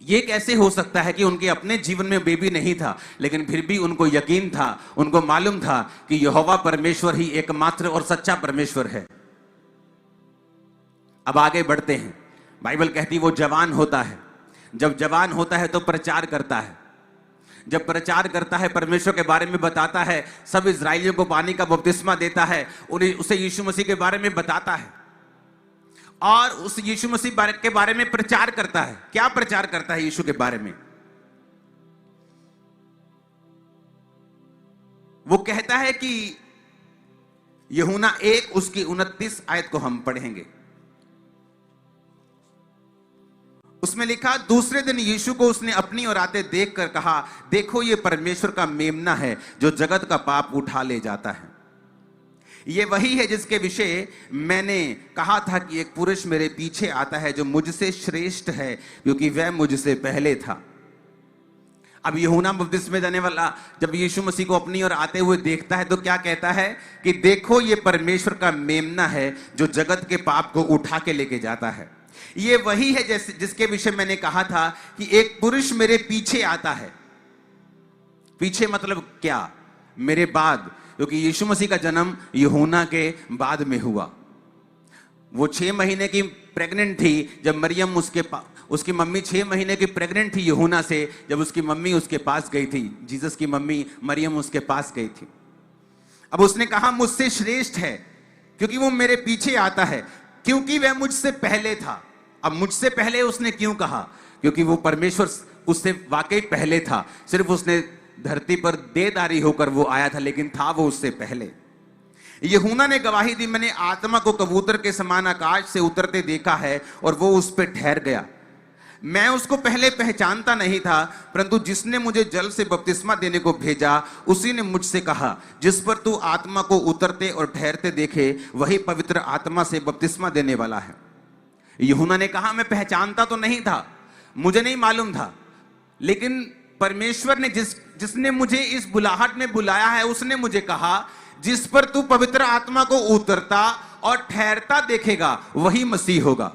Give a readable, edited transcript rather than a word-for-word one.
ये कैसे हो सकता है कि उनके अपने जीवन में बेबी नहीं था, लेकिन फिर भी उनको यकीन था, उनको मालूम था कि यहोवा परमेश्वर ही एकमात्र और सच्चा परमेश्वर है। अब आगे बढ़ते हैं। बाइबल कहती वो जवान होता है, जब जवान होता है तो प्रचार करता है, जब प्रचार करता है परमेश्वर के बारे में बताता है, सब इजरायलियों को पानी का बपतिस्मा देता है, उसे यीशु मसीह के बारे में बताता है और उस यीशु मसीह के बारे में प्रचार करता है। क्या प्रचार करता है यीशु के बारे में? वो कहता है कि यूहन्ना 1 उसकी 29 आयत को हम पढ़ेंगे। उसमें लिखा, दूसरे दिन यीशु को उसने अपनी ओर आते देखकर कहा, देखो ये परमेश्वर का मेमना है जो जगत का पाप उठा ले जाता है। ये वही है जिसके विषय मैंने कहा था कि एक पुरुष मेरे पीछे आता है जो मुझसे श्रेष्ठ है, क्योंकि वह मुझसे पहले था। अब यूहन्ना बपतिस्मा देने वाला जब यीशु मसीह को अपनी ओर आते हुए देखता है तो क्या कहता है कि देखो ये परमेश्वर का मेमना है जो जगत के पाप को उठा के लेके जाता है। ये वही है जैसे जिसके विषय मैंने कहा था कि एक पुरुष मेरे पीछे आता है। पीछे मतलब क्या? मेरे बाद, क्योंकि यीशु मसीह का जन्म यूहन्ना के बाद में हुआ। वो 6 महीने की प्रेग्नेंट थी जब मरियम उसकी मम्मी 6 महीने की प्रेग्नेंट थी यूहन्ना से, जब उसकी मम्मी उसके पास गई थी। जीसस की मम्मी मरियम उसके पास गई थी। अब उसने कहा मुझसे श्रेष्ठ है क्योंकि वो मेरे पीछे आता है, क्योंकि वह मुझसे पहले था। अब मुझसे पहले उसने क्यों कहा? क्योंकि वो परमेश्वर उससे वाकई पहले था, सिर्फ उसने धरती पर देहधारी होकर वो आया था, लेकिन था वो उससे पहले। यूहन्ना ने गवाही दी, मैंने आत्मा को कबूतर के समान आकाश से उतरते देखा है और वो उस पर ठहर गया। मैं उसको पहले पहचानता नहीं था, परंतु जिसने मुझे जल से बपतिस्मा देने को भेजा उसी ने मुझसे कहा, जिस पर तू आत्मा को उतरते और ठहरते देखे वही पवित्र आत्मा से बपतिस्मा देने वाला है। यूहन्ना ने कहा मैं पहचानता तो नहीं था, मुझे नहीं मालूम था, लेकिन परमेश्वर ने जिसने मुझे इस बुलाहट में बुलाया है उसने मुझे कहा, जिस पर तू पवित्र आत्मा को उतरता और ठहरता देखेगा वही मसीह होगा।